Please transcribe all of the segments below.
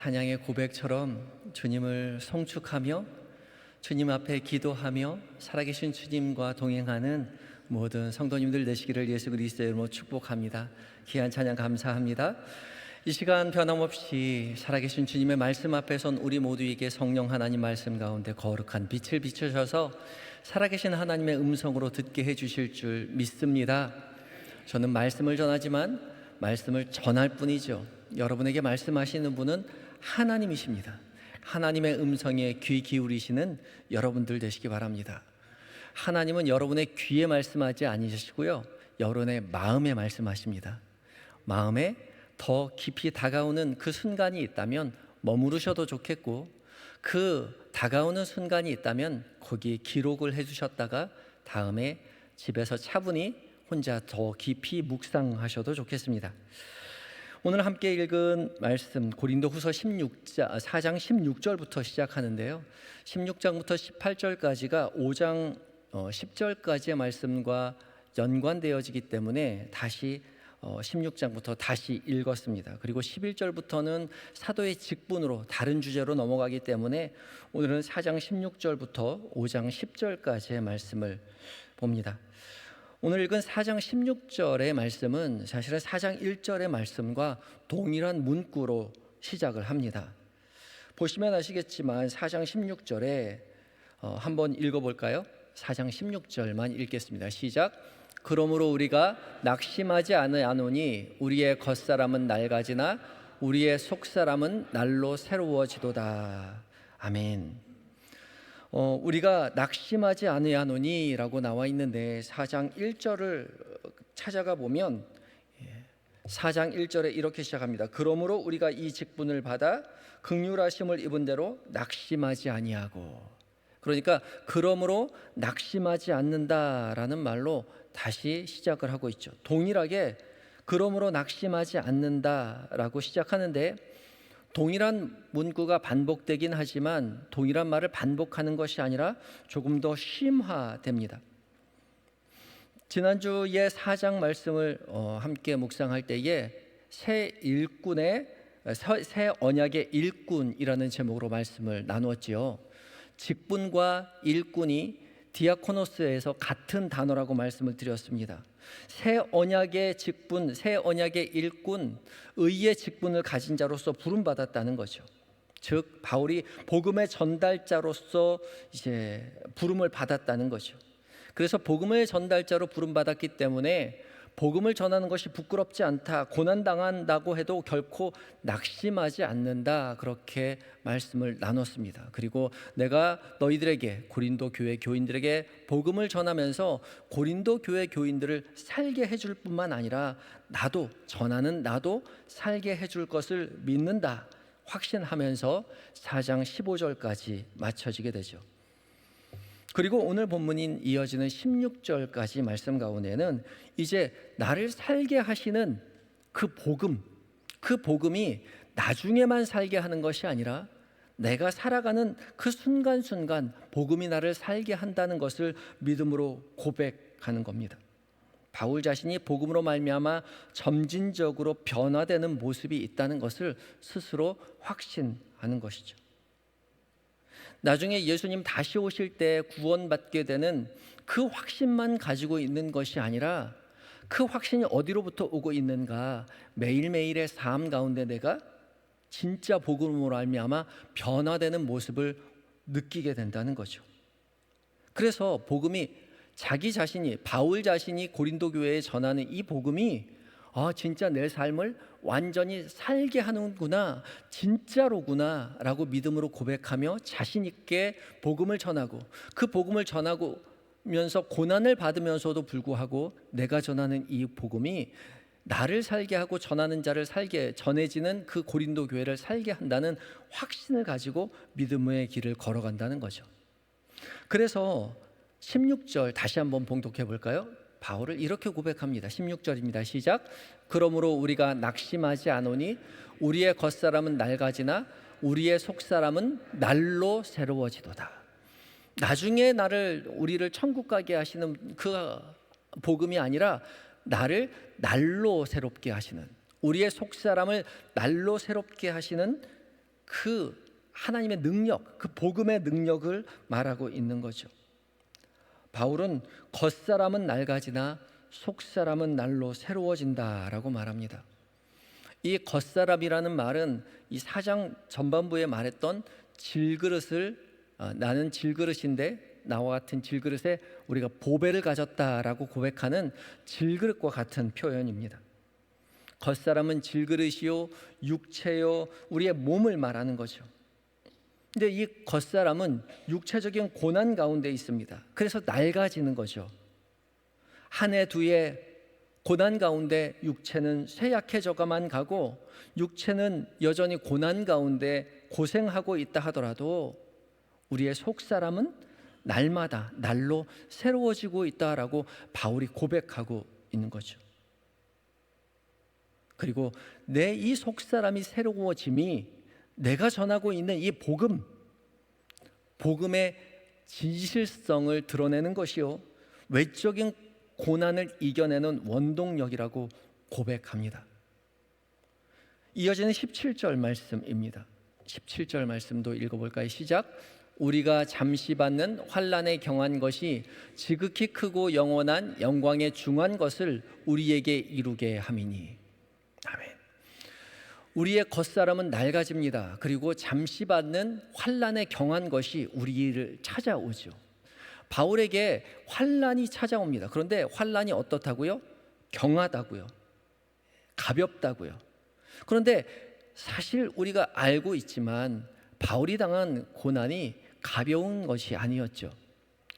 찬양의 고백처럼 주님을 송축하며 주님 앞에 기도하며 살아계신 주님과 동행하는 모든 성도님들 되시기를 예수 그리스도의 이름으로 축복합니다. 귀한 찬양 감사합니다. 이 시간 변함없이 살아계신 주님의 말씀 앞에 선 우리 모두에게 성령 하나님 말씀 가운데 거룩한 빛을 비추셔서 살아계신 하나님의 음성으로 듣게 해주실 줄 믿습니다. 저는 말씀을 전하지만 말씀을 전할 뿐이죠. 여러분에게 말씀하시는 분은 하나님이십니다. 하나님의 음성에 귀 기울이시는 여러분들 되시기 바랍니다. 하나님은 여러분의 귀에 말씀하지 아니시고요, 여러분의 마음에 말씀하십니다. 마음에 더 깊이 다가오는 그 순간이 있다면 머무르셔도 좋겠고, 그 다가오는 순간이 있다면 거기에 기록을 해주셨다가 다음에 집에서 차분히 혼자 더 깊이 묵상하셔도 좋겠습니다. 오늘 함께 읽은 말씀 고린도후서 4장 16절부터 시작하는데요, 16장부터 18절까지가 5장 10절까지의 말씀과 연관되어지기 때문에 다시 16장부터 다시 읽었습니다. 그리고 11절부터는 사도의 직분으로 다른 주제로 넘어가기 때문에 오늘은 4장 16절부터 5장 10절까지의 말씀을 봅니다. 오늘 읽은 4장 16절의 말씀은 사실은 4장 1절의 말씀과 동일한 문구로 시작을 합니다. 보시면 아시겠지만 4장 16절에 한번 읽어볼까요? 4장 16절만 읽겠습니다. 시작. 그러므로 우리가 낙심하지 아니하노니 우리의 겉사람은 낡아지나 우리의 속사람은 날로 새로워지도다. 아멘. 우리가 낙심하지 아니하노니 라고 나와 있는데 4장 1절을 찾아가 보면 4장 1절에 이렇게 시작합니다. 그러므로 우리가 이 직분을 받아 긍휼하심을 입은 대로 낙심하지 아니하고, 그러니까 그러므로 낙심하지 않는다라는 말로 다시 시작을 하고 있죠. 동일하게 그러므로 낙심하지 않는다라고 시작하는데, 동일한 문구가 반복되긴 하지만 동일한 말을 반복하는 것이 아니라 조금 더 심화됩니다. 지난주에 4장 말씀을 함께 묵상할 때에 새 언약의 일꾼이라는 제목으로 말씀을 나누었지요. 직분과 일꾼이 디아코노스에서 같은 단어라고 말씀을 드렸습니다. 새 언약의 직분, 새 언약의 일꾼, 의의 직분을 가진 자로서 부름받았다는 거죠. 즉 바울이 복음의 전달자로서 이제 부름을 받았다는 거죠. 그래서 복음의 전달자로 부름받았기 때문에 복음을 전하는 것이 부끄럽지 않다, 고난당한다고 해도 결코 낙심하지 않는다, 그렇게 말씀을 나눴습니다. 그리고 내가 너희들에게, 고린도 교회 교인들에게 복음을 전하면서 고린도 교회 교인들을 살게 해줄 뿐만 아니라 나도, 전하는 나도 살게 해줄 것을 믿는다 확신하면서 4장 15절까지 마쳐지게 되죠. 그리고 오늘 본문인 이어지는 16절까지 말씀 가운데는 이제 나를 살게 하시는 그 복음이 나중에만 살게 하는 것이 아니라 내가 살아가는 그 순간순간 복음이 나를 살게 한다는 것을 믿음으로 고백하는 겁니다. 바울 자신이 복음으로 말미암아 점진적으로 변화되는 모습이 있다는 것을 스스로 확신하는 것이죠. 나중에 예수님 다시 오실 때 구원받게 되는 그 확신만 가지고 있는 것이 아니라 그 확신이 어디로부터 오고 있는가, 매일매일의 삶 가운데 내가 진짜 복음으로 말미암아 변화되는 모습을 느끼게 된다는 거죠. 그래서 복음이 바울 자신이 고린도 교회에 전하는 이 복음이 진짜 내 삶을 완전히 살게 하는구나, 진짜로구나 라고 믿음으로 고백하며 자신 있게 복음을 전하고, 그 복음을 전하면서 고난을 받으면서도 불구하고 내가 전하는 이 복음이 나를 살게 하고 전하는 자를 전해지는 그 고린도 교회를 살게 한다는 확신을 가지고 믿음의 길을 걸어간다는 거죠. 그래서 16절 다시 한번 봉독해 볼까요? 바울을 이렇게 고백합니다. 16절입니다. 시작. 그러므로 우리가 낙심하지 않으니 우리의 겉사람은 낡아지나 우리의 속사람은 날로 새로워지도다. 나중에 우리를 천국 가게 하시는 그 복음이 아니라 나를 날로 새롭게 하시는, 우리의 속사람을 날로 새롭게 하시는 그 하나님의 능력, 그 복음의 능력을 말하고 있는 거죠. 바울은 겉사람은 낡아지나 속사람은 날로 새로워진다라고 말합니다. 이 겉사람이라는 말은 이 4장 전반부에 말했던 질그릇을 나는 질그릇인데 나와 같은 질그릇에 우리가 보배를 가졌다라고 고백하는 질그릇과 같은 표현입니다. 겉사람은 질그릇이요 육체요 우리의 몸을 말하는 거죠. 근데 이 겉사람은 육체적인 고난 가운데 있습니다. 그래서 낡아지는 거죠. 한 해 두 해 고난 가운데 육체는 쇠약해져가만 가고 육체는 여전히 고난 가운데 고생하고 있다 하더라도 우리의 속사람은 날마다 날로 새로워지고 있다라고 바울이 고백하고 있는 거죠. 그리고 내 이 속사람이 새로워짐이 내가 전하고 있는 이 복음의 진실성을 드러내는 것이요 외적인 고난을 이겨내는 원동력이라고 고백합니다. 이어지는 17절 말씀입니다. 17절 말씀도 읽어볼까요? 시작. 우리가 잠시 받는 환난에 경한 것이 지극히 크고 영원한 영광에 중한 것을 우리에게 이루게 함이니. 아멘. 우리의 겉사람은 낡아집니다. 그리고 잠시 받는 환난에 경한 것이 우리를 찾아오죠. 바울에게 환난이 찾아옵니다. 그런데 환난이 어떻다고요? 경하다고요. 가볍다고요. 그런데 사실 우리가 알고 있지만 바울이 당한 고난이 가벼운 것이 아니었죠.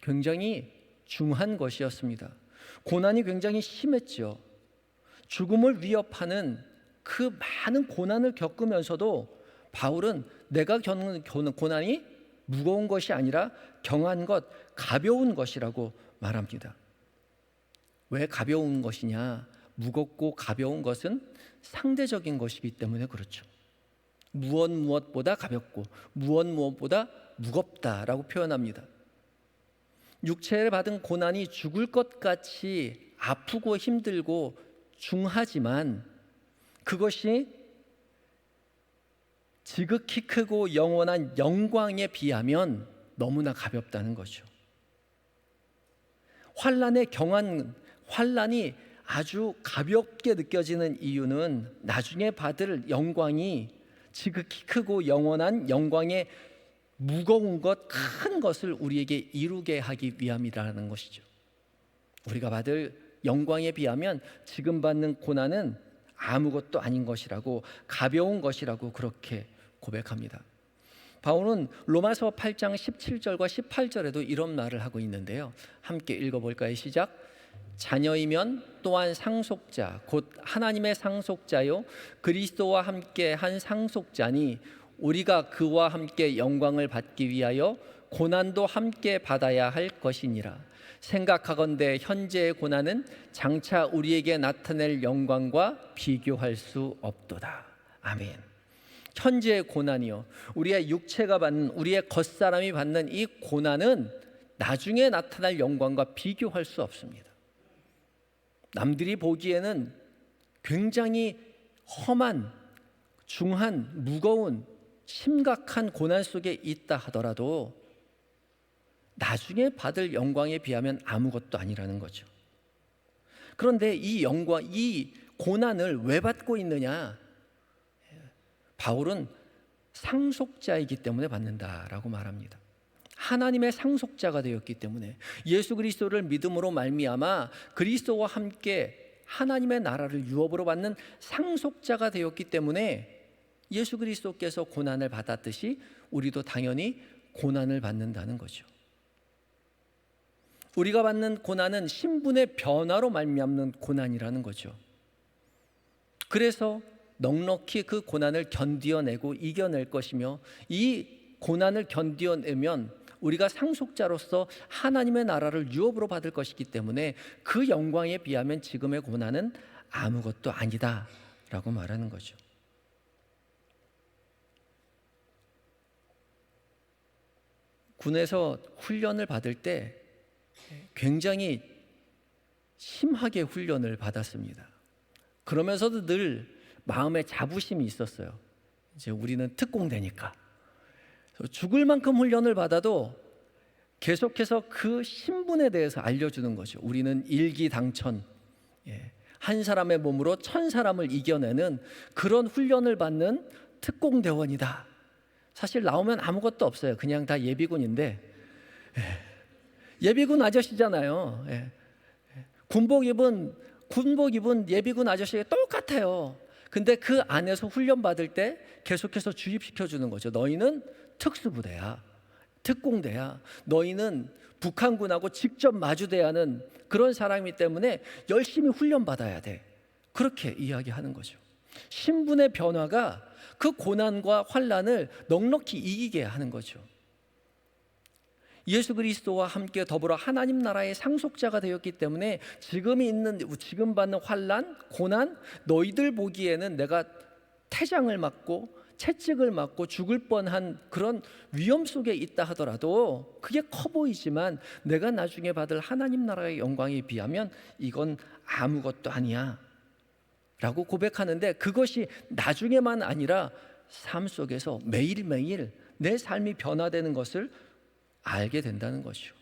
굉장히 중한 것이었습니다. 고난이 굉장히 심했죠. 죽음을 위협하는 그 많은 고난을 겪으면서도 바울은 내가 겪는 고난이 무거운 것이 아니라 경한 것, 가벼운 것이라고 말합니다. 왜 가벼운 것이냐? 무겁고 가벼운 것은 상대적인 것이기 때문에 그렇죠. 무엇보다 가볍고 무엇보다 무겁다라고 표현합니다. 육체를 받은 고난이 죽을 것 같이 아프고 힘들고 중하지만 그것이 지극히 크고 영원한 영광에 비하면 너무나 가볍다는 거죠. 환난이 아주 가볍게 느껴지는 이유는 나중에 받을 영광이 지극히 크고 영원한 영광의 무거운 것, 큰 것을 우리에게 이루게 하기 위함이라는 것이죠. 우리가 받을 영광에 비하면 지금 받는 고난은 아무것도 아닌 것이라고, 가벼운 것이라고 그렇게 고백합니다. 바울은 로마서 8장 17절과 18절에도 이런 말을 하고 있는데요. 함께 읽어볼까요? 시작. 자녀이면 또한 상속자 곧 하나님의 상속자요 그리스도와 함께 한 상속자니 우리가 그와 함께 영광을 받기 위하여 고난도 함께 받아야 할 것이니라. 생각하건대 현재의 고난은 장차 우리에게 나타낼 영광과 비교할 수 없도다. 아멘. 현재의 고난이요, 우리의 육체가 받는, 우리의 겉사람이 받는 이 고난은 나중에 나타날 영광과 비교할 수 없습니다. 남들이 보기에는 굉장히 험한, 중한, 무거운, 심각한 고난 속에 있다 하더라도 나중에 받을 영광에 비하면 아무것도 아니라는 거죠. 그런데 이 영광, 이 고난을 왜 받고 있느냐? 바울은 상속자이기 때문에 받는다라고 말합니다. 하나님의 상속자가 되었기 때문에, 예수 그리스도를 믿음으로 말미암아 그리스도와 함께 하나님의 나라를 유업으로 받는 상속자가 되었기 때문에 예수 그리스도께서 고난을 받았듯이 우리도 당연히 고난을 받는다는 거죠. 우리가 받는 고난은 신분의 변화로 말미암는 고난이라는 거죠. 그래서 넉넉히 그 고난을 견디어내고 이겨낼 것이며, 이 고난을 견디어내면 우리가 상속자로서 하나님의 나라를 유업으로 받을 것이기 때문에 그 영광에 비하면 지금의 고난은 아무것도 아니다 라고 말하는 거죠. 군에서 훈련을 받을 때 굉장히 심하게 훈련을 받았습니다. 그러면서도 늘 마음에 자부심이 있었어요. 이제 우리는 특공대니까 죽을 만큼 훈련을 받아도 계속해서 그 신분에 대해서 알려주는 거죠. 우리는 일기당천, 한 사람의 몸으로 1000사람을 이겨내는 그런 훈련을 받는 특공대원이다. 사실 나오면 아무것도 없어요. 그냥 다 예비군인데, 예비군 아저씨잖아요. 군복 입은 예비군 아저씨가 똑같아요. 근데 그 안에서 훈련 받을 때 계속해서 주입시켜 주는 거죠. 너희는 특수부대야, 특공대야. 너희는 북한군하고 직접 마주대야 하는 그런 사람이기 때문에 열심히 훈련 받아야 돼. 그렇게 이야기하는 거죠. 신분의 변화가 그 고난과 환난을 넉넉히 이기게 하는 거죠. 예수 그리스도와 함께 더불어 하나님 나라의 상속자가 되었기 때문에 지금 받는 환난, 고난, 너희들 보기에는 내가 태장을 맞고 채찍을 맞고 죽을 뻔한 그런 위험 속에 있다 하더라도 그게 커 보이지만 내가 나중에 받을 하나님 나라의 영광에 비하면 이건 아무것도 아니야 라고 고백하는데, 그것이 나중에만 아니라 삶 속에서 매일매일 내 삶이 변화되는 것을 알게 된다는 것이요.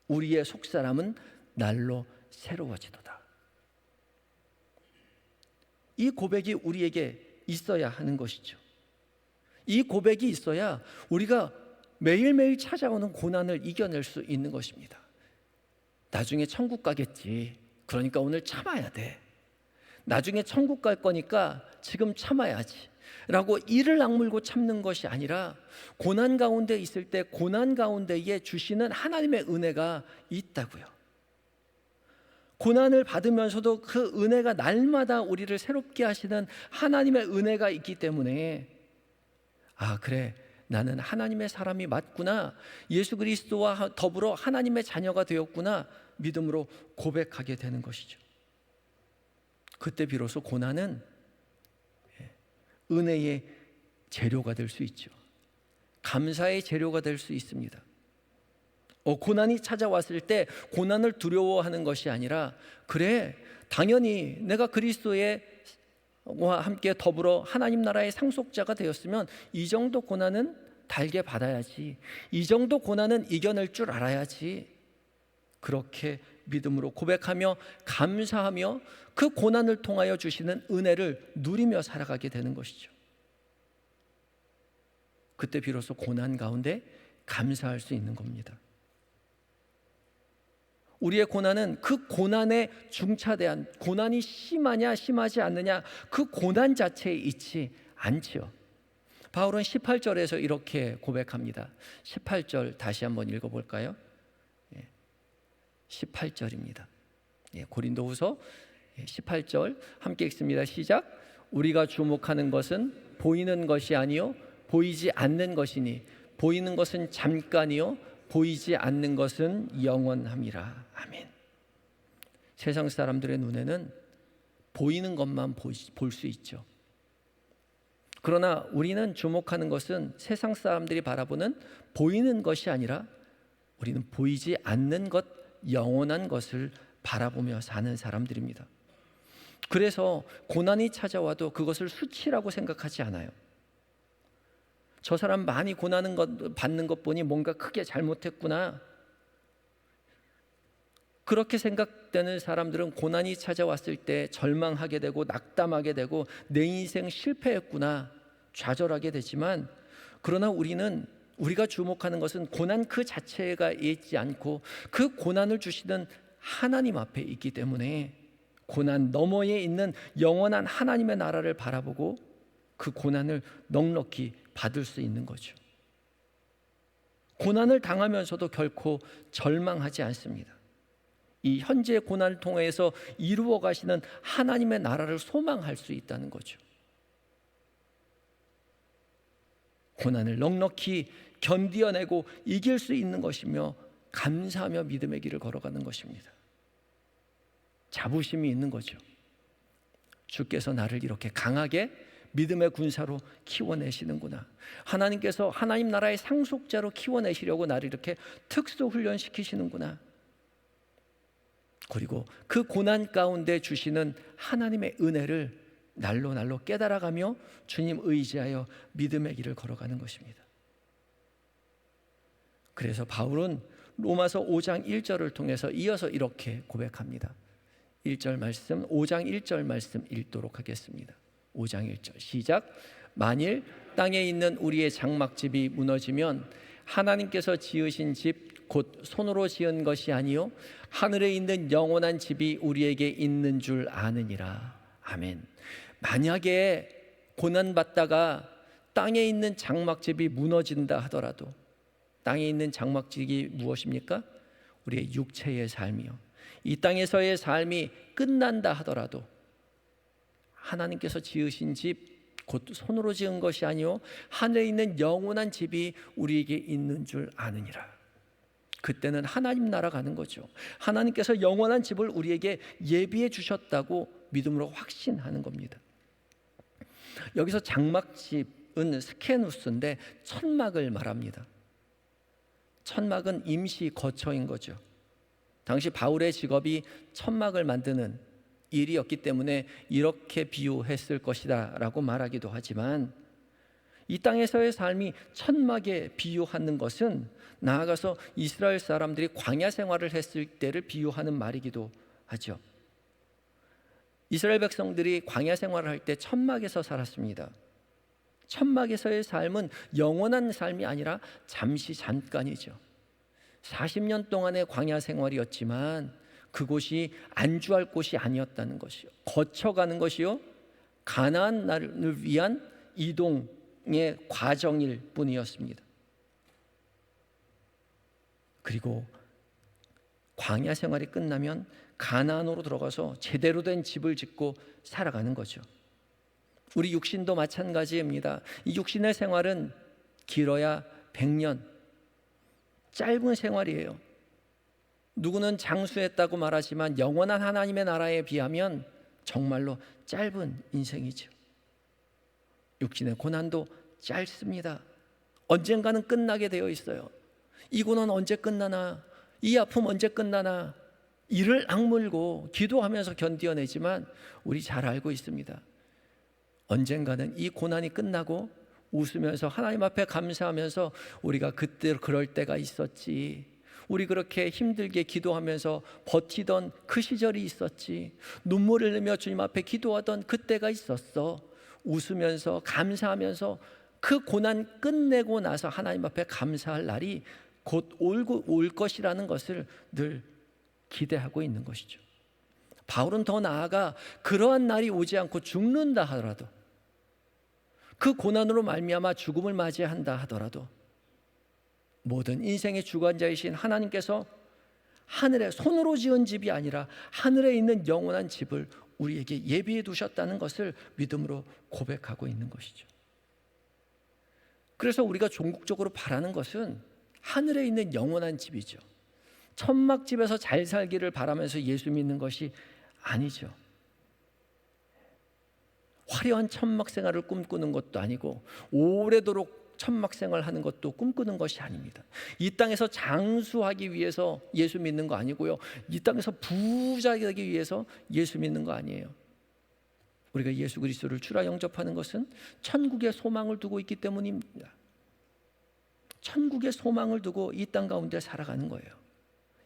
우리의 속사람은 날로 새로워지도다. 이 고백이 우리에게 있어야 하는 것이죠. 이 고백이 있어야 우리가 매일매일 찾아오는 고난을 이겨낼 수 있는 것입니다. 나중에 천국 가겠지. 그러니까 오늘 참아야 돼. 나중에 천국 갈 거니까 지금 참아야지 라고 이를 악물고 참는 것이 아니라 고난 가운데 있을 때 고난 가운데에 주시는 하나님의 은혜가 있다고요. 고난을 받으면서도 그 은혜가 날마다 우리를 새롭게 하시는 하나님의 은혜가 있기 때문에 아, 그래, 나는 하나님의 사람이 맞구나, 예수 그리스도와 더불어 하나님의 자녀가 되었구나 믿음으로 고백하게 되는 것이죠. 그때 비로소 고난은 은혜의 재료가 될 수 있죠. 감사의 재료가 될 수 있습니다. 고난이 찾아왔을 때 고난을 두려워하는 것이 아니라, 그래, 당연히 내가 그리스도와 함께 더불어 하나님 나라의 상속자가 되었으면 이 정도 고난은 달게 받아야지, 이 정도 고난은 이겨낼 줄 알아야지, 그렇게 믿음으로 고백하며 감사하며 그 고난을 통하여 주시는 은혜를 누리며 살아가게 되는 것이죠. 그때 비로소 고난 가운데 감사할 수 있는 겁니다. 우리의 고난은 그 고난에 중차대한, 고난이 심하냐 심하지 않느냐 그 고난 자체에 있지 않지요. 바울은 18절에서 이렇게 고백합니다. 18절 다시 한번 읽어볼까요? 18절입니다. 고린도후서 18절 함께 읽습니다. 시작. 우리가 주목하는 것은 보이는 것이 아니요 보이지 않는 것이니 보이는 것은 잠깐이요 보이지 않는 것은 영원함이라. 아멘. 세상 사람들의 눈에는 보이는 것만 볼 수 있죠. 그러나 우리는 주목하는 것은 세상 사람들이 바라보는 보이는 것이 아니라 우리는 보이지 않는 것, 영원한 것을 바라보며 사는 사람들입니다. 그래서 고난이 찾아와도 그것을 수치라고 생각하지 않아요. 저 사람 많이 받는 것 보니 뭔가 크게 잘못했구나, 그렇게 생각되는 사람들은 고난이 찾아왔을 때 절망하게 되고 낙담하게 되고 내 인생 실패했구나 좌절하게 되지만, 그러나 우리가 주목하는 것은 고난 그 자체가 있지 않고 그 고난을 주시는 하나님 앞에 있기 때문에 고난 너머에 있는 영원한 하나님의 나라를 바라보고 그 고난을 넉넉히 받을 수 있는 거죠. 고난을 당하면서도 결코 절망하지 않습니다. 이 현재의 고난을 통해서 이루어 가시는 하나님의 나라를 소망할 수 있다는 거죠. 고난을 넉넉히 견디어내고 이길 수 있는 것이며 감사하며 믿음의 길을 걸어가는 것입니다. 자부심이 있는 거죠. 주께서 나를 이렇게 강하게 믿음의 군사로 키워내시는구나. 하나님께서 하나님 나라의 상속자로 키워내시려고 나를 이렇게 특수 훈련시키시는구나. 그리고 그 고난 가운데 주시는 하나님의 은혜를 날로 날로 깨달아가며 주님 의지하여 믿음의 길을 걸어가는 것입니다. 그래서 바울은 로마서 5장 1절을 통해서 이어서 이렇게 고백합니다. 1절 말씀, 5장 1절 말씀 읽도록 하겠습니다. 5장 1절 시작. 만일 땅에 있는 우리의 장막집이 무너지면 하나님께서 지으신 집 곧 손으로 지은 것이 아니요 하늘에 있는 영원한 집이 우리에게 있는 줄 아느니라. 아멘. 만약에 고난받다가 땅에 있는 장막집이 무너진다 하더라도, 땅에 있는 장막집이 무엇입니까? 우리의 육체의 삶이요, 이 땅에서의 삶이 끝난다 하더라도 하나님께서 지으신 집 곧 손으로 지은 것이 아니요 하늘에 있는 영원한 집이 우리에게 있는 줄 아느니라. 그때는 하나님 나라 가는 거죠. 하나님께서 영원한 집을 우리에게 예비해 주셨다고 믿음으로 확신하는 겁니다. 여기서 장막집은 스케누스인데 천막을 말합니다. 천막은 임시 거처인 거죠. 당시 바울의 직업이 천막을 만드는 일이었기 때문에 이렇게 비유했을 것이다 라고 말하기도 하지만, 이 땅에서의 삶이 천막에 비유하는 것은 나아가서 이스라엘 사람들이 광야 생활을 했을 때를 비유하는 말이기도 하죠. 이스라엘 백성들이 광야 생활을 할 때 천막에서 살았습니다. 천막에서의 삶은 영원한 삶이 아니라 잠시 잠깐이죠. 40년 동안의 광야 생활이었지만 그곳이 안주할 곳이 아니었다는 것이요, 거쳐가는 것이요, 가나안 나라를 위한 이동의 과정일 뿐이었습니다. 그리고 광야 생활이 끝나면 가나안으로 들어가서 제대로 된 집을 짓고 살아가는 거죠. 우리 육신도 마찬가지입니다. 이 육신의 생활은 길어야 100년, 짧은 생활이에요. 누구는 장수했다고 말하지만 영원한 하나님의 나라에 비하면 정말로 짧은 인생이죠. 육신의 고난도 짧습니다. 언젠가는 끝나게 되어 있어요. 이 고난 언제 끝나나, 이 아픔 언제 끝나나 이를 악물고 기도하면서 견디어내지만 우리 잘 알고 있습니다. 언젠가는 이 고난이 끝나고 웃으면서 하나님 앞에 감사하면서 우리가 그때 그럴 때가 있었지, 우리 그렇게 힘들게 기도하면서 버티던 그 시절이 있었지, 눈물을 흘리며 주님 앞에 기도하던 그때가 있었어, 웃으면서 감사하면서 그 고난 끝내고 나서 하나님 앞에 감사할 날이 곧 올 것이라는 것을 늘 기대하고 있는 것이죠. 바울은 더 나아가 그러한 날이 오지 않고 죽는다 하더라도, 그 고난으로 말미암아 죽음을 맞이한다 하더라도 모든 인생의 주관자이신 하나님께서 하늘에 손으로 지은 집이 아니라 하늘에 있는 영원한 집을 우리에게 예비해 두셨다는 것을 믿음으로 고백하고 있는 것이죠. 그래서 우리가 종국적으로 바라는 것은 하늘에 있는 영원한 집이죠. 천막집에서 잘 살기를 바라면서 예수 믿는 것이 아니죠. 화려한 천막 생활을 꿈꾸는 것도 아니고 오래도록 천막 생활하는 것도 꿈꾸는 것이 아닙니다. 이 땅에서 장수하기 위해서 예수 믿는 거 아니고요, 이 땅에서 부자 되기 위해서 예수 믿는 거 아니에요. 우리가 예수 그리스도를 주라 영접하는 것은 천국의 소망을 두고 있기 때문입니다. 천국의 소망을 두고 이 땅 가운데 살아가는 거예요.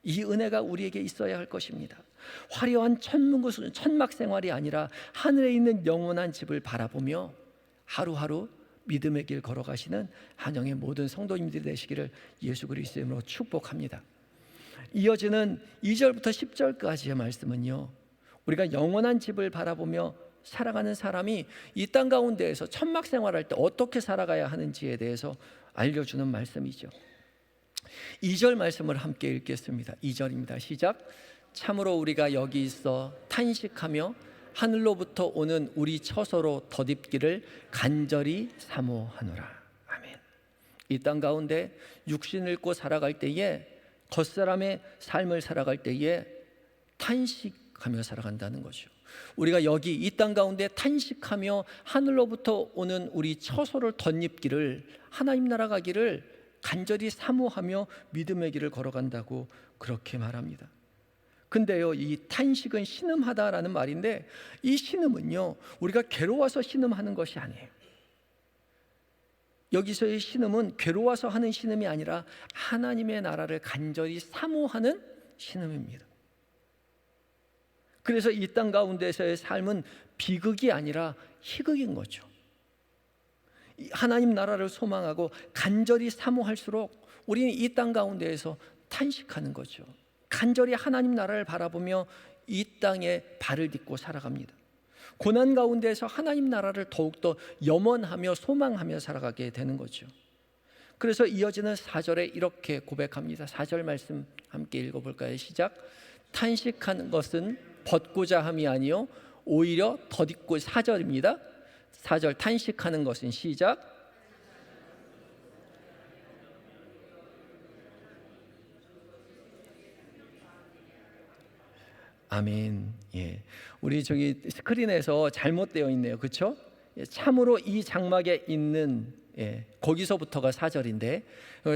이 은혜가 우리에게 있어야 할 것입니다. 화려한 천막 생활이 아니라 하늘에 있는 영원한 집을 바라보며 하루하루 믿음의 길 걸어가시는 한영의 모든 성도님들이 되시기를 예수 그리스도의 이름으로 축복합니다. 이어지는 2절부터 10절까지의 말씀은요, 우리가 영원한 집을 바라보며 살아가는 사람이 이 땅 가운데에서 천막 생활할 때 어떻게 살아가야 하는지에 대해서 알려주는 말씀이죠. 2절 말씀을 함께 읽겠습니다. 2절입니다. 시작. 참으로 우리가 여기 있어 탄식하며 하늘로부터 오는 우리 처소로 덧입기를 간절히 사모하노라. 아멘. 이 땅 가운데 육신을 입고 살아갈 때에, 겉사람의 삶을 살아갈 때에 탄식하며 살아간다는 거죠. 우리가 여기 이 땅 가운데 탄식하며 하늘로부터 오는 우리 처소를 덧입기를, 하나님 나라 가기를 간절히 사모하며 믿음의 길을 걸어간다고 그렇게 말합니다. 근데요, 이 탄식은 신음하다라는 말인데, 이 신음은요, 우리가 괴로워서 신음하는 것이 아니에요. 여기서의 신음은 괴로워서 하는 신음이 아니라 하나님의 나라를 간절히 사모하는 신음입니다. 그래서 이 땅 가운데서의 삶은 비극이 아니라 희극인 거죠. 하나님 나라를 소망하고 간절히 사모할수록 우리는 이 땅 가운데에서 탄식하는 거죠. 간절히 하나님 나라를 바라보며 이 땅에 발을 딛고 살아갑니다. 고난 가운데에서 하나님 나라를 더욱더 염원하며 소망하며 살아가게 되는 거죠. 그래서 이어지는 4절에 이렇게 고백합니다. 4절 말씀 함께 읽어볼까요? 시작. 탄식하는 것은 벗고자 함이 아니요 오히려 덧입고. 4절입니다. 4절 탄식하는 것은 시작. 아멘. 예, 우리 저기 스크린에서 잘못되어 있네요. 그렇죠? 참으로 이 장막에 있는, 거기서부터가 4절인데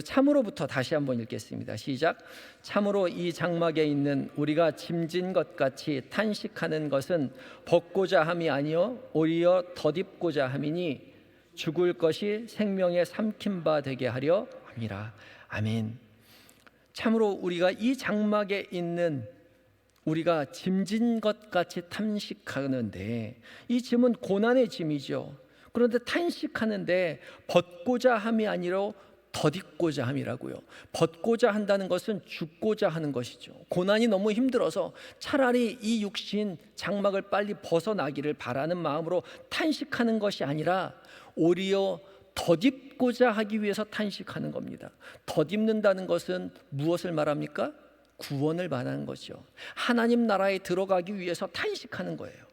참으로부터 다시 한번 읽겠습니다. 시작. 참으로 이 장막에 있는 우리가 짐진 것 같이 탄식하는 것은 벗고자 함이 아니요 오히려 덧입고자 함이니 죽을 것이 생명의 삼킨 바 되게 하려 함이라. 아멘. 참으로 우리가 이 장막에 있는 우리가 짐진 것 같이 탄식하는데, 이 짐은 고난의 짐이죠. 그런데 탄식하는데 벗고자 함이 아니라 덧입고자 함이라고요. 벗고자 한다는 것은 죽고자 하는 것이죠. 고난이 너무 힘들어서 차라리 이 육신 장막을 빨리 벗어나기를 바라는 마음으로 탄식하는 것이 아니라 오히려 덧입고자 하기 위해서 탄식하는 겁니다. 덧입는다는 것은 무엇을 말합니까? 구원을 말하는 거죠. 하나님 나라에 들어가기 위해서 탄식하는 거예요.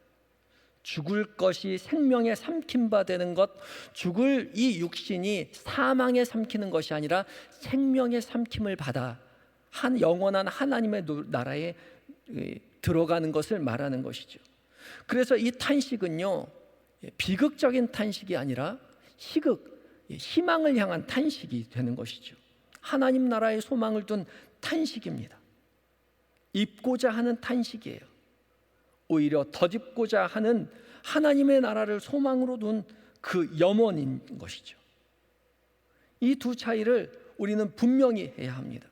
죽을 것이 생명에 삼킨 바 되는 것, 죽을 이 육신이 사망에 삼키는 것이 아니라 생명에 삼킴을 받아 한 영원한 하나님의 나라에 들어가는 것을 말하는 것이죠. 그래서 이 탄식은요, 비극적인 탄식이 아니라 희극, 희망을 향한 탄식이 되는 것이죠. 하나님 나라의 소망을 둔 탄식입니다. 입고자 하는 탄식이에요. 오히려 덧입고자 하는 하나님의 나라를 소망으로 둔 그 염원인 것이죠. 이 두 차이를 우리는 분명히 해야 합니다.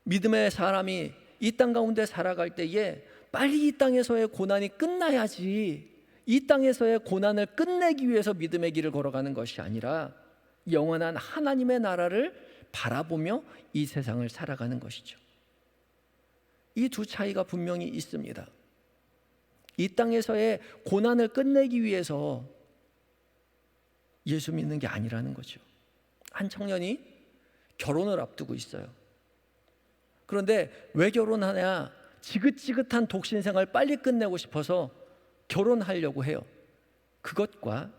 믿음의 사람이 이 땅 가운데 살아갈 때에 빨리 이 땅에서의 고난이 끝나야지, 이 땅에서의 고난을 끝내기 위해서 믿음의 길을 걸어가는 것이 아니라 영원한 하나님의 나라를 바라보며 이 세상을 살아가는 것이죠. 이 두 차이가 분명히 있습니다. 이 땅에서의 고난을 끝내기 위해서 예수 믿는 게 아니라는 거죠. 한 청년이 결혼을 앞두고 있어요. 그런데 왜 결혼하냐? 지긋지긋한 독신 생활 빨리 끝내고 싶어서 결혼하려고 해요. 그것과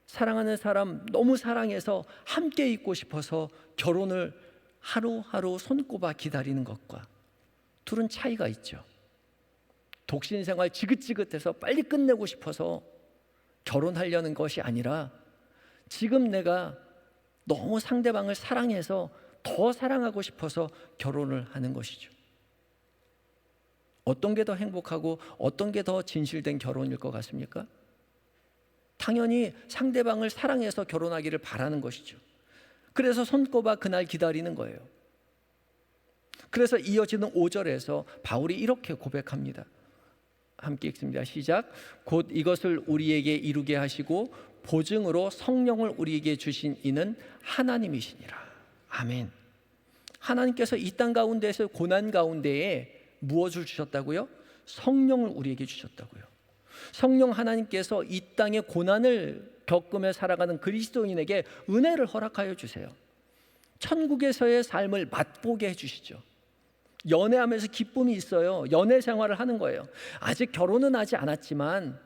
사랑하는 사람 너무 사랑해서 함께 있고 싶어서 결혼을 하루하루 손꼽아 기다리는 것과 둘은 차이가 있죠. 독신 생활 지긋지긋해서 빨리 끝내고 싶어서 결혼하려는 것이 아니라 지금 내가 너무 상대방을 사랑해서 더 사랑하고 싶어서 결혼을 하는 것이죠. 어떤 게 더 행복하고 어떤 게 더 진실된 결혼일 것 같습니까? 당연히 상대방을 사랑해서 결혼하기를 바라는 것이죠. 그래서 손꼽아 그날 기다리는 거예요. 그래서 이어지는 5절에서 바울이 이렇게 고백합니다. 함께 읽습니다. 시작. 곧 이것을 우리에게 이루게 하시고 보증으로 성령을 우리에게 주신 이는 하나님이시니라. 아멘. 하나님께서 이 땅 가운데에서 고난 가운데에 무엇을 주셨다고요? 성령을 우리에게 주셨다고요. 성령 하나님께서 이 땅의 고난을 겪으며 살아가는 그리스도인에게 은혜를 허락하여 주세요. 천국에서의 삶을 맛보게 해주시죠. 연애하면서 기쁨이 있어요. 연애 생활을 하는 거예요. 아직 결혼은 하지 않았지만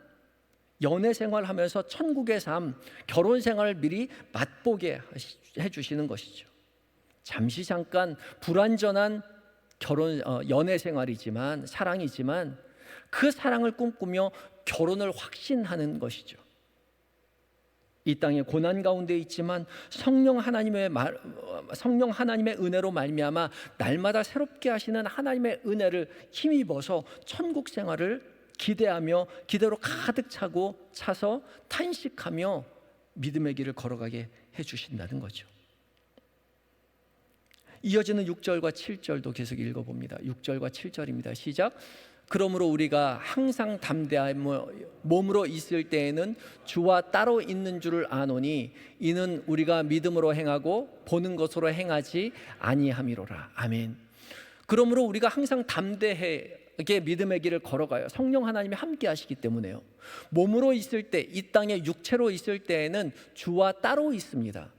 연애 생활하면서 천국의 삶, 결혼 생활을 미리 맛보게 해주시는 것이죠. 잠시 잠깐 불완전한 연애 생활이지만, 사랑이지만 그 사랑을 꿈꾸며 결혼을 확신하는 것이죠. 이 땅의 고난 가운데 있지만 성령 하나님의 은혜로 말미암아 날마다 새롭게 하시는 하나님의 은혜를 힘입어서 천국 생활을 기대하며 기대로 가득 차서 탄식하며 믿음의 길을 걸어가게 해주신다는 거죠. 이어지는 6절과 7절도 계속 읽어봅니다. 6절과 7절입니다. 시작. 그러므로 우리가 항상 담대하며 몸으로 있을 때에는 주와 따로 있는 줄을 아노니 이는 우리가 믿음으로 행하고 보는 것으로 행하지 아니함이로라. 아멘. 그러므로 우리가 항상 담대하게 믿음의 길을 걸어가요. 성령 하나님이 함께 하시기 때문에요. 몸으로 있을 때, 이 땅에 육체로 있을 때에는 주와 따로 있습니다.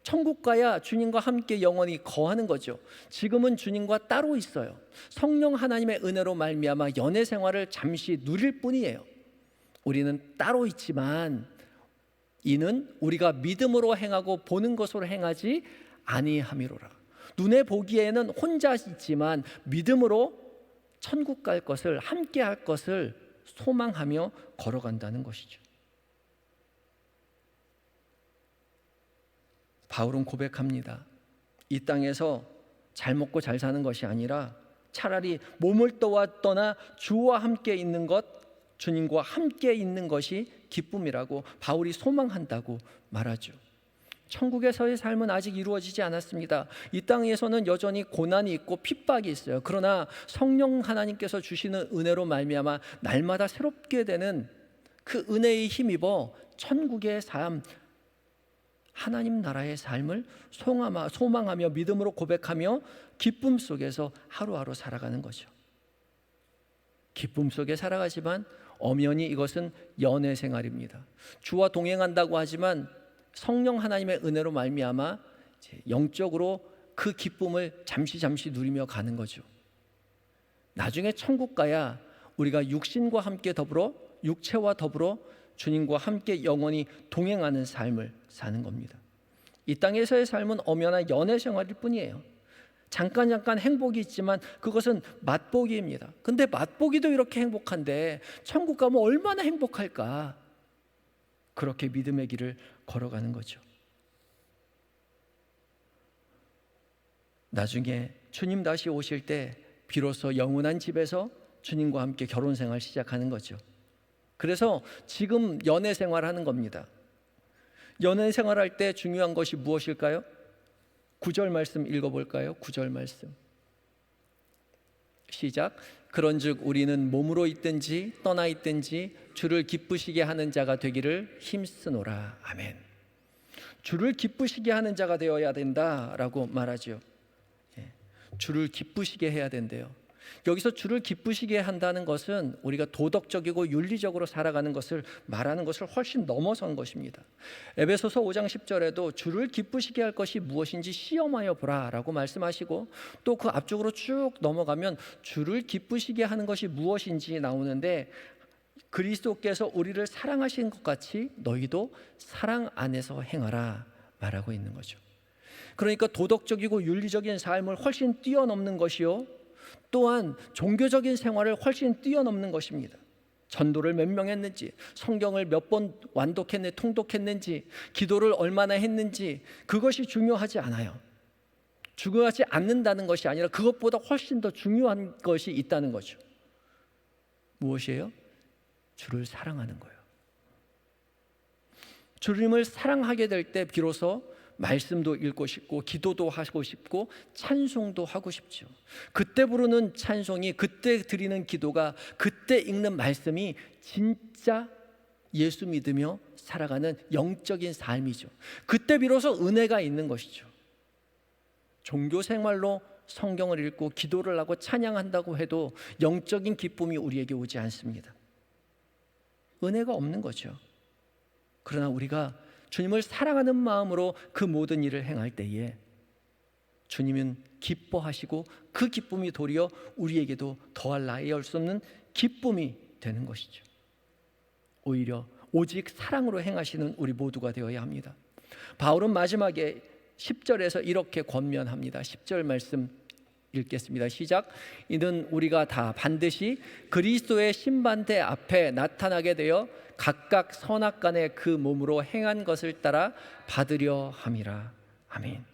천국 가야 주님과 함께 영원히 거하는 거죠. 지금은 주님과 따로 있어요. 성령 하나님의 은혜로 말미암아 연애 생활을 잠시 누릴 뿐이에요. 우리는 따로 있지만 이는 우리가 믿음으로 행하고 보는 것으로 행하지 아니함이로라. 눈에 보기에는 혼자 있지만 믿음으로 천국 갈 것을, 함께 할 것을 소망하며 걸어간다는 것이죠. 바울은 고백합니다. 이 땅에서 잘 먹고 잘 사는 것이 아니라 차라리 몸을 떠나 주와 함께 있는 것, 주님과 함께 있는 것이 기쁨이라고 바울이 소망한다고 말하죠. 천국에서의 삶은 아직 이루어지지 않았습니다. 이 땅에서는 여전히 고난이 있고 핍박이 있어요. 그러나 성령 하나님께서 주시는 은혜로 말미암아 날마다 새롭게 되는 그 은혜에 힘입어 천국의 삶, 하나님 나라의 삶을 소망하며 믿음으로 고백하며 기쁨 속에서 하루하루 살아가는 거죠. 기쁨 속에 살아가지만 엄연히 이것은 연애 생활입니다. 주와 동행한다고 하지만 성령 하나님의 은혜로 말미암아 영적으로 그 기쁨을 잠시 누리며 가는 거죠. 나중에 천국 가야 우리가 육신과 함께 더불어, 육체와 더불어 주님과 함께 영원히 동행하는 삶을 사는 겁니다. 이 땅에서의 삶은 엄연한 연애 생활일 뿐이에요. 잠깐 행복이 있지만 그것은 맛보기입니다. 근데 맛보기도 이렇게 행복한데 천국 가면 얼마나 행복할까? 그렇게 믿음의 길을 걸어가는 거죠. 나중에 주님 다시 오실 때 비로소 영원한 집에서 주님과 함께 결혼 생활 시작하는 거죠. 그래서 지금 연애 생활하는 겁니다. 연애 생활할 때 중요한 것이 무엇일까요? 9절 말씀 읽어볼까요? 9절 말씀 시작. 그런즉 우리는 몸으로 있든지 떠나 있든지 주를 기쁘시게 하는 자가 되기를 힘쓰노라. 아멘. 주를 기쁘시게 하는 자가 되어야 된다라고 말하죠. 주를 기쁘시게 해야 된대요. 여기서 주를 기쁘시게 한다는 것은 우리가 도덕적이고 윤리적으로 살아가는 것을 말하는 것을 훨씬 넘어선 것입니다. 에베소서 5장 10절에도 주를 기쁘시게 할 것이 무엇인지 시험하여 보라라고 말씀하시고 또 그 앞쪽으로 쭉 넘어가면 주를 기쁘시게 하는 것이 무엇인지 나오는데 그리스도께서 우리를 사랑하신 것 같이 너희도 사랑 안에서 행하라 말하고 있는 거죠. 그러니까 도덕적이고 윤리적인 삶을 훨씬 뛰어넘는 것이요, 또한 종교적인 생활을 훨씬 뛰어넘는 것입니다. 전도를 몇 명 했는지, 성경을 몇 번 통독했는지, 기도를 얼마나 했는지, 그것이 중요하지 않아요. 중요하지 않는다는 것이 아니라 그것보다 훨씬 더 중요한 것이 있다는 거죠. 무엇이에요? 주를 사랑하는 거예요. 주님을 사랑하게 될 때 비로소 말씀도 읽고 싶고 기도도 하고 싶고 찬송도 하고 싶죠. 그때 부르는 찬송이, 그때 드리는 기도가, 그때 읽는 말씀이 진짜 예수 믿으며 살아가는 영적인 삶이죠. 그때 비로소 은혜가 있는 것이죠. 종교 생활로 성경을 읽고 기도를 하고 찬양한다고 해도 영적인 기쁨이 우리에게 오지 않습니다. 은혜가 없는 거죠. 그러나 우리가 주님을 사랑하는 마음으로 그 모든 일을 행할 때에 주님은 기뻐하시고 그 기쁨이 도리어 우리에게도 더할 나위 할 수 없는 기쁨이 되는 것이죠. 오히려 오직 사랑으로 행하시는 우리 모두가 되어야 합니다. 바울은 마지막에 10절에서 이렇게 권면합니다. 10절 말씀 읽겠습니다. 시작. 이는 우리가 다 반드시 그리스도의 심판대 앞에 나타나게 되어 각각 선악간에 그 몸으로 행한 것을 따라 받으려 함이라. 아멘.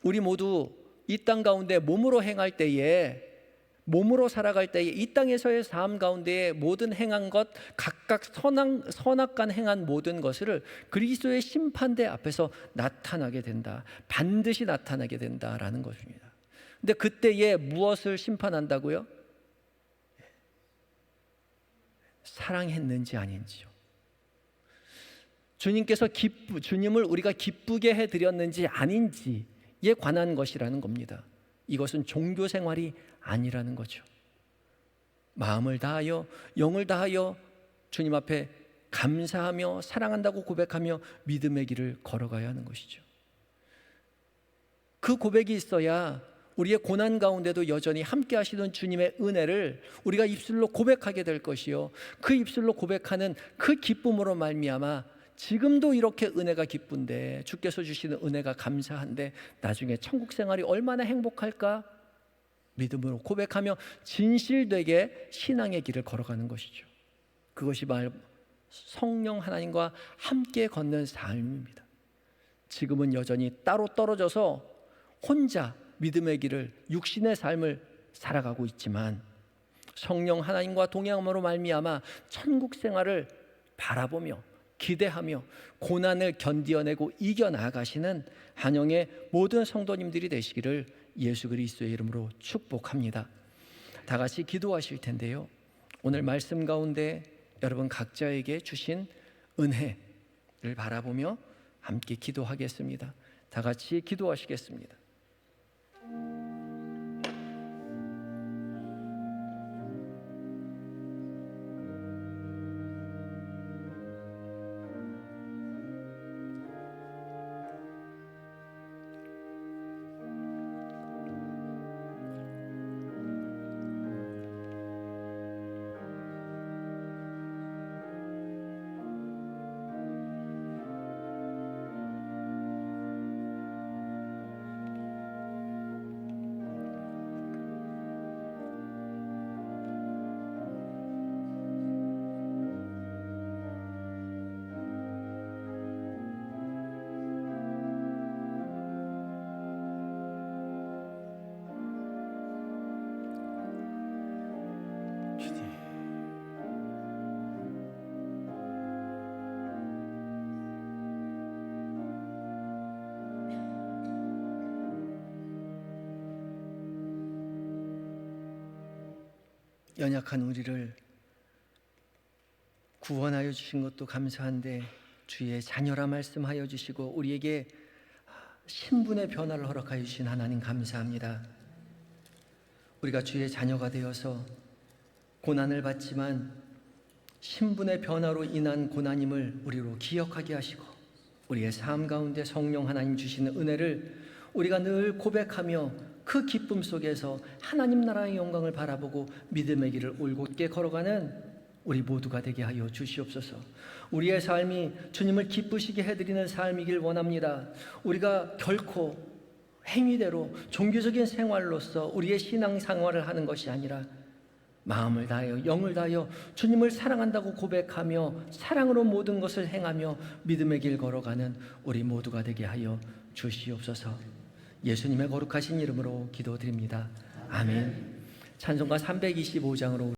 우리 모두 이 땅 가운데 몸으로 행할 때에, 몸으로 살아갈 때에 이 땅에서의 삶 가운데에 모든 행한 것, 각각 선악간 행한 모든 것을 그리스도의 심판대 앞에서 나타나게 된다. 반드시 나타나게 된다라는 것입니다. 근데 그때에 무엇을 심판한다고요? 사랑했는지 아닌지요. 주님을 우리가 기쁘게 해드렸는지 아닌지에 관한 것이라는 겁니다. 이것은 종교 생활이 아니라는 거죠. 마음을 다하여 영을 다하여 주님 앞에 감사하며 사랑한다고 고백하며 믿음의 길을 걸어가야 하는 것이죠. 그 고백이 있어야 우리의 고난 가운데도 여전히 함께 하시던 주님의 은혜를 우리가 입술로 고백하게 될 것이요, 그 입술로 고백하는 그 기쁨으로 말미암아 지금도 이렇게 은혜가 기쁜데, 주께서 주시는 은혜가 감사한데 나중에 천국 생활이 얼마나 행복할까 믿음으로 고백하며 진실되게 신앙의 길을 걸어가는 것이죠. 그것이 바로 성령 하나님과 함께 걷는 삶입니다. 지금은 여전히 따로 떨어져서 혼자 믿음의 길을, 육신의 삶을 살아가고 있지만 성령 하나님과 동행함으로 말미암아 천국 생활을 바라보며 기대하며 고난을 견디어내고 이겨나가시는 한영의 모든 성도님들이 되시기를 예수 그리스도의 이름으로 축복합니다. 다 같이 기도하실 텐데요, 오늘 말씀 가운데 여러분 각자에게 주신 은혜를 바라보며 함께 기도하겠습니다. 다 같이 기도하시겠습니다. 연약한 우리를 구원하여 주신 것도 감사한데 주의 자녀라 말씀하여 주시고 우리에게 신분의 변화를 허락하여 주신 하나님 감사합니다. 우리가 주의 자녀가 되어서 고난을 받지만 신분의 변화로 인한 고난임을 우리로 기억하게 하시고 우리의 삶 가운데 성령 하나님 주시는 은혜를 우리가 늘 고백하며 그 기쁨 속에서 하나님 나라의 영광을 바라보고 믿음의 길을 올곧게 걸어가는 우리 모두가 되게 하여 주시옵소서. 우리의 삶이 주님을 기쁘시게 해드리는 삶이길 원합니다. 우리가 결코 행위대로 종교적인 생활로서 우리의 신앙 생활을 하는 것이 아니라 마음을 다하여 영을 다하여 주님을 사랑한다고 고백하며 사랑으로 모든 것을 행하며 믿음의 길 걸어가는 우리 모두가 되게 하여 주시옵소서. 예수님의 거룩하신 이름으로 기도드립니다. 아멘. 찬송가 325장으로